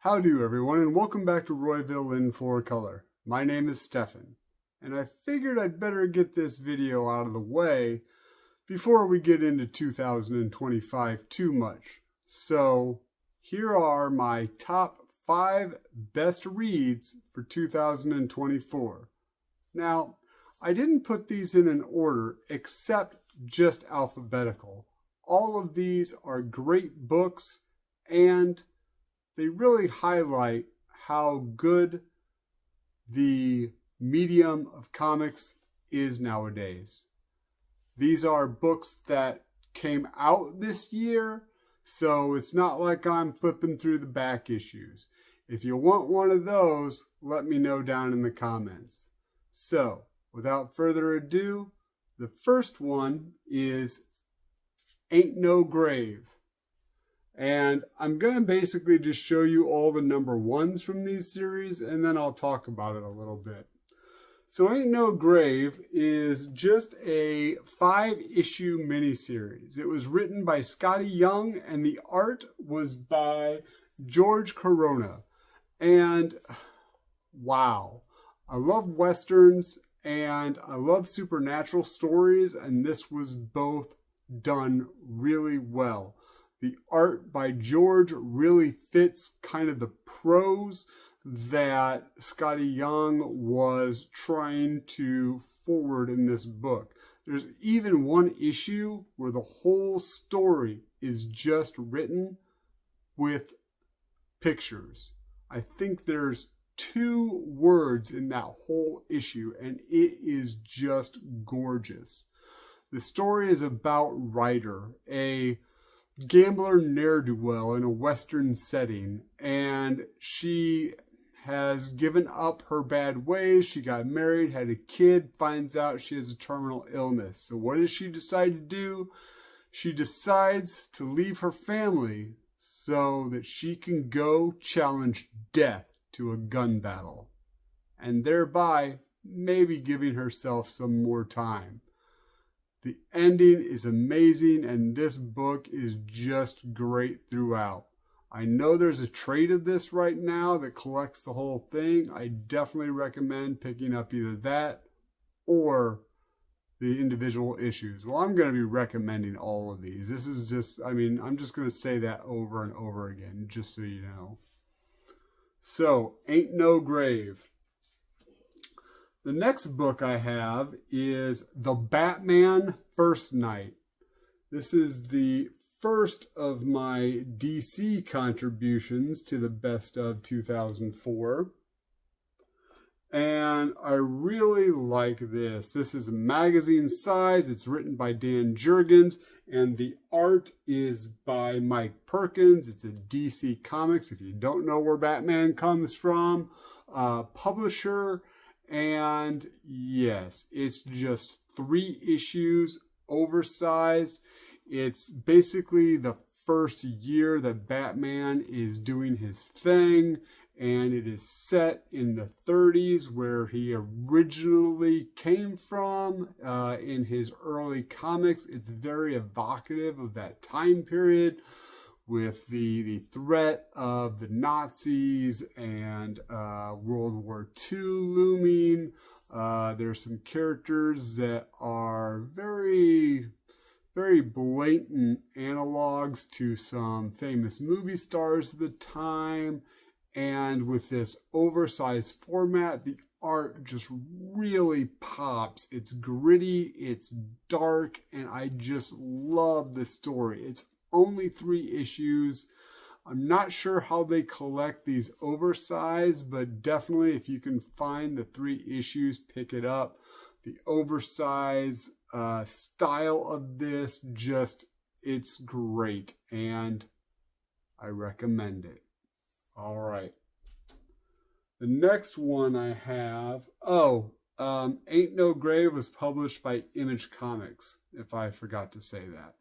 How do everyone, and welcome back to Royville in 4Color. My name is Stefan, and I figured I'd better get this video out of the way before we get into 2025 too much. So here are my top 5 best reads for 2024. Now, I didn't put these in an order except just alphabetical. All of these are great books, and they really highlight how good the medium of comics is nowadays. These are books that came out this year, so it's not like I'm flipping through the back issues. If you want one of those, let me know down in the comments. So, without further ado, the first one is Ain't No Grave. And I'm going to basically just show you all the number ones from these series, and then I'll talk about it a little bit. So Ain't No Grave is just a 5-issue miniseries. It was written by Scotty Young, and the art was by George Corona. And wow, I love Westerns, and I love supernatural stories, and this was both done really well. The art by George really fits kind of the prose that Scotty Young was trying to forward in this book. There's even one issue where the whole story is just written with pictures. I think there's 2 words in that whole issue, and it is just gorgeous. The story is about Ryder, a gambler ne'er-do-well in a Western setting, and she has given up her bad ways. She got married, had a kid, finds out she has a terminal illness. So what does she decide to do? She decides to leave her family so that she can go challenge death to a gun battle, and thereby maybe giving herself some more time. The ending is amazing, and this book is just great throughout. I know there's a trade of this right now that collects the whole thing. I definitely recommend picking up either that or the individual issues. Well, I'm going to be recommending all of these. This is just, I'm just going to say that over and over again, just so you know. So, Ain't No Grave. The next book I have is The Batman First Night. This is the first of my DC contributions to the best of 2004. And I really like this. This is a magazine size. It's written by Dan Jurgens, and the art is by Mike Perkins. It's a DC Comics. If you don't know where Batman comes from, publisher. And yes, it's just 3 issues, oversized. It's basically the first year that Batman is doing his thing, and it is set in the 30s where he originally came from in his early comics. It's very evocative of that time period, with the threat of the Nazis and World War II looming. There's some characters that are very, very blatant analogs to some famous movie stars of the time. And with this oversized format, the art just really pops. It's gritty, it's dark, and I just love the story. It's only 3 issues. I'm not sure how they collect these oversized, but definitely if you can find the 3 issues, pick it up. The oversized style of this, it's great, and I recommend it. All right. The next one I have, Ain't No Grave was published by Image Comics, if I forgot to say that.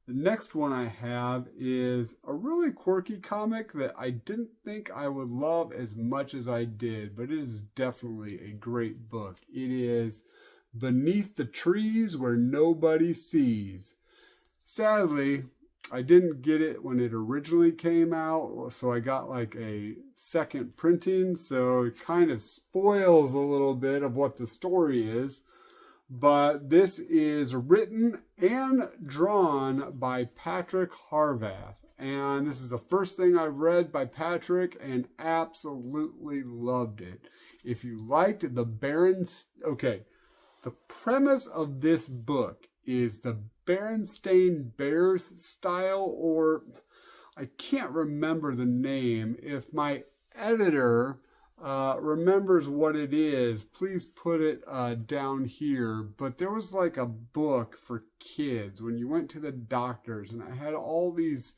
The next one I have is a really quirky comic that I didn't think I would love as much as I did, but it is definitely a great book. It is Beneath the Trees Where Nobody Sees. Sadly, I didn't get it when it originally came out, so I got like a second printing, so it kind of spoils a little bit of what the story is. But this is written and drawn by Patrick Harvath. And this is the first thing I've read by Patrick and absolutely loved it. If you liked the okay, the premise of this book is the Berenstain Bears style, or I can't remember the name. If my editor remembers what it is, please put it down here. But there was like a book for kids when you went to the doctors, and it had all these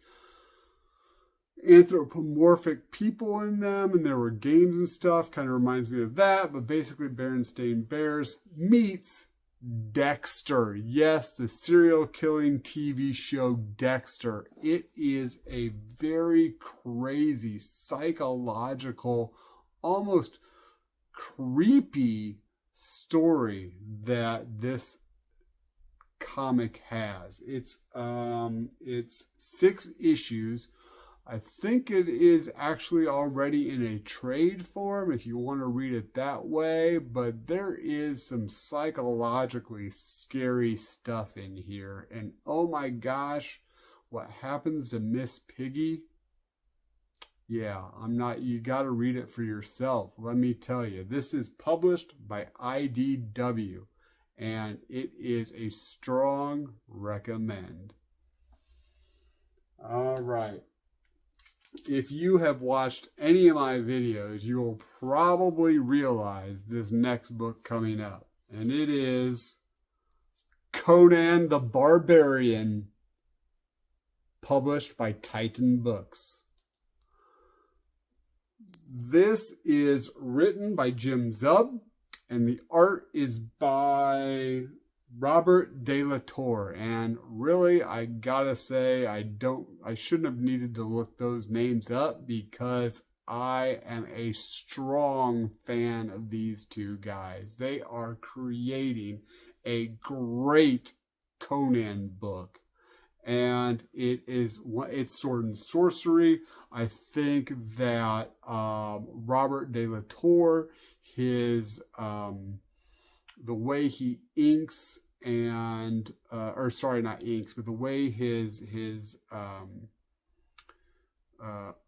anthropomorphic people in them, and there were games and stuff. Kind of reminds me of that, but basically Berenstain Bears meets Dexter. Yes, the serial killing TV show Dexter. It is a very crazy, psychological, almost creepy story that this comic has. It's 6 issues. I think it is actually already in a trade form if you want to read it that way, but there is some psychologically scary stuff in here. And oh my gosh, what happens to Miss Piggy? Yeah, you got to read it for yourself. Let me tell you, this is published by IDW, and it is a strong recommend. All right. If you have watched any of my videos, you will probably realize this next book coming up. And it is Conan the Barbarian, published by Titan Books. This is written by Jim Zub, and the art is by Robert De La Torre. And really, I gotta say, I shouldn't have needed to look those names up, because I am a strong fan of these two guys. They are creating a great Conan book. And it's sword and sorcery. I think that Robert De La Torre, the way he inks and or sorry, not inks, but the way his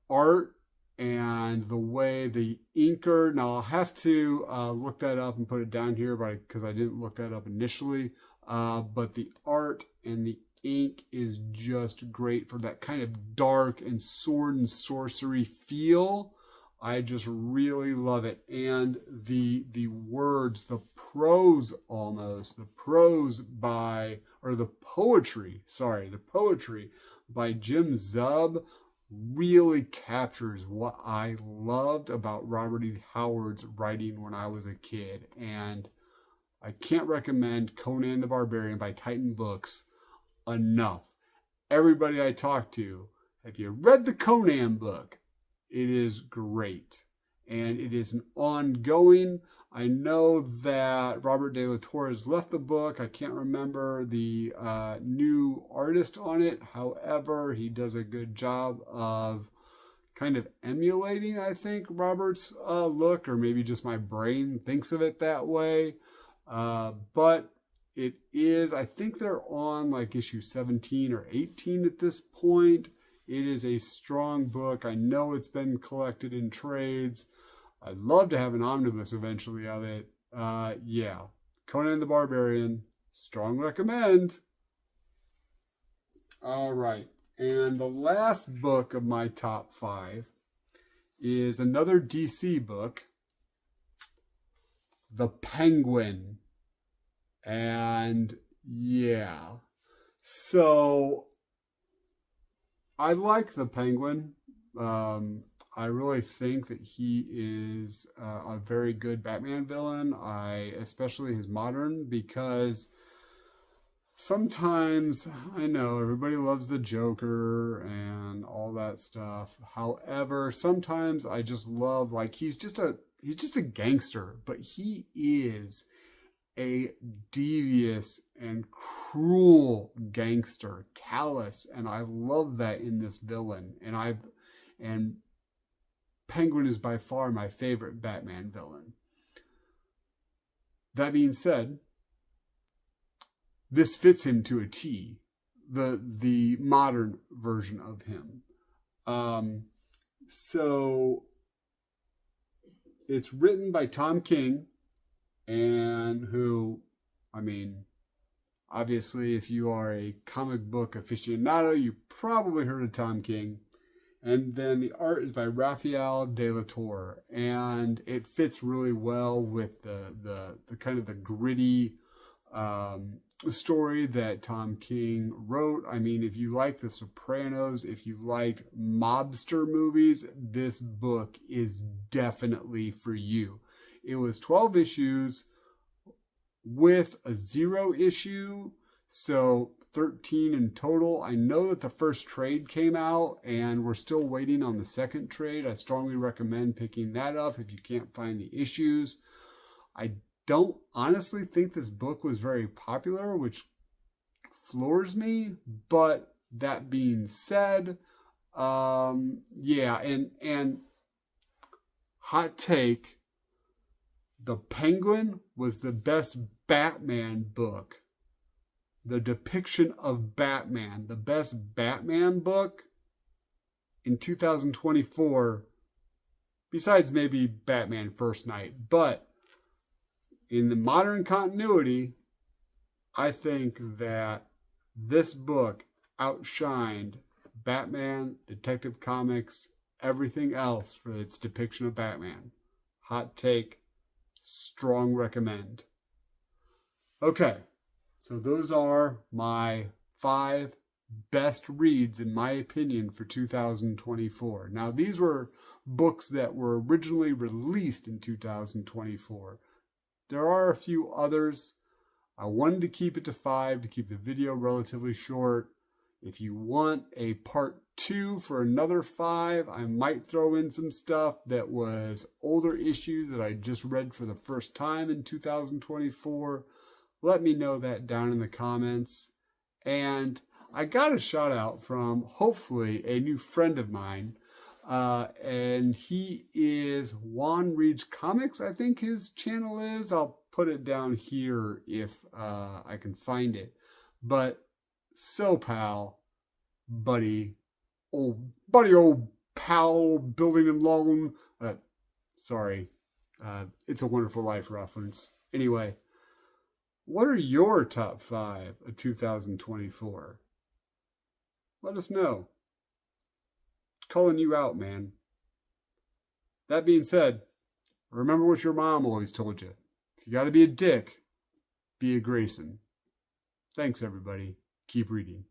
art and the way the inker. Now I'll have to look that up and put it down here, because I didn't look that up initially. But the art and the ink is just great for that kind of dark and sword and sorcery feel. I just really love it. And the words, the poetry by Jim Zub really captures what I loved about Robert E. Howard's writing when I was a kid. And I can't recommend Conan the Barbarian by Titan Books enough. Everybody I talk to, have you read the Conan book? It is great. And it is an ongoing. I know that Robert De La Torre has left the book. I can't remember the new artist on it. However, he does a good job of kind of emulating, I think, Robert's look, or maybe just my brain thinks of it that way. But it is, I think they're on like issue 17 or 18 at this point. It is a strong book. I know it's been collected in trades. I'd love to have an omnibus eventually of it. Yeah, Conan the Barbarian, strong recommend. All right, and the last book of my top 5 is another DC book, The Penguin. And yeah, so I like the Penguin. I really think that he is a very good Batman villain. Especially his modern, because sometimes, I know everybody loves the Joker and all that stuff. However, sometimes I just love, like, he's just a gangster, but he is a devious and cruel gangster, callous, and I love that in this villain. And Penguin is by far my favorite Batman villain. That being said, this fits him to a T, the modern version of him. So it's written by Tom King, and who, I mean, obviously, if you are a comic book aficionado, you probably heard of Tom King. And then the art is by Raphael de la Torre, and it fits really well with the kind of the gritty story that Tom King wrote. I mean, if you like The Sopranos, if you liked mobster movies, this book is definitely for you. It was 12 issues with a 0 issue, so 13 in total. I know that the first trade came out and we're still waiting on the second trade. I strongly recommend picking that up if you can't find the issues. I don't honestly think this book was very popular, which floors me, but that being said, yeah, and hot take, The Penguin was the best Batman book. The depiction of Batman, the best Batman book in 2024, besides maybe Batman First Night. But in the modern continuity, I think that this book outshined Batman, Detective Comics, everything else for its depiction of Batman. Hot take, strong recommend. Okay. So those are my 5 best reads, in my opinion, for 2024. Now, these were books that were originally released in 2024. There are a few others. I wanted to keep it to 5 to keep the video relatively short. If you want a part 2 for another 5, I might throw in some stuff that was older issues that I just read for the first time in 2024. Let me know that down in the comments. And I got a shout out from, hopefully, a new friend of mine. And he is Juan Reads Comics, I think his channel is. I'll put it down here if I can find it. But so pal, buddy, old pal, building and loan. Sorry. It's a Wonderful Life reference. Anyway. What are your top 5 of 2024? Let us know. Calling you out, man. That being said, remember what your mom always told you. If you gotta be a dick, be a Grayson. Thanks, everybody. Keep reading.